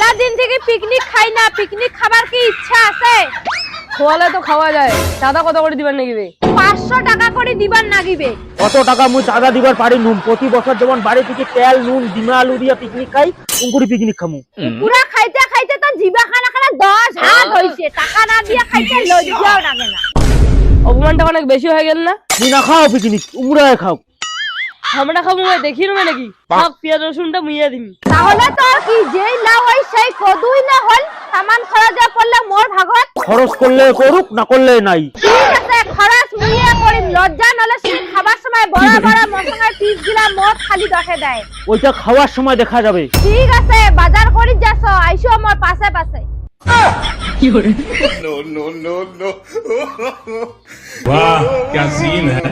মেলা দিন থেকে পিকনিক খাই না, পিকনিক খাবার কি ইচ্ছা আছে? খোয়ালে তো খাওয়া যায়, চাঁদা কত করে দিবেন নাকিবে? 500 টাকা করে দিবার নাগিবে। কত টাকা মুই চাঁদা দিবার পারি নুন? প্রতি বছর যেমন বাড়ি থেকে তেল নুন ডিমা আলু দিয়া পিকনিক খাই, উঙ্কুরি পিকনিক খামু। পুরা খাইতে খাইতে তো জিবা খানা খানা 10 হাত হইছে, টাকা না দিয়া খাইতে লজ্জাও লাগে না। অপমানটা অনেক বেশি হয়ে গেল না? মুই না খাও পিকনিক, উমরায় খাও। আমরা খাবো দেখি নেবে নাকি? থাক, পেঁয়াজ রসুনটা মুইয়া দিবি। তাহলে তো কি যেই লাও ওই সেই কদুই না হল, সামান খরচে পড়লে মোর ভাগত। খরচ করলে করুক, না করলে নাই। ঠিক আছে, খরচ মুইয়ে করিম, লজ্জা নলে খাবার সময় বড় বড় মশলার পিস গিলা মোর খালি দখে দেয়। ওইটা খাওয়ার সময় দেখা যাবে। ঠিক আছে, বাজার করি যাস, আইসো মোর পাশে পাশে। No, no, no, no. वाह क्या सीन है।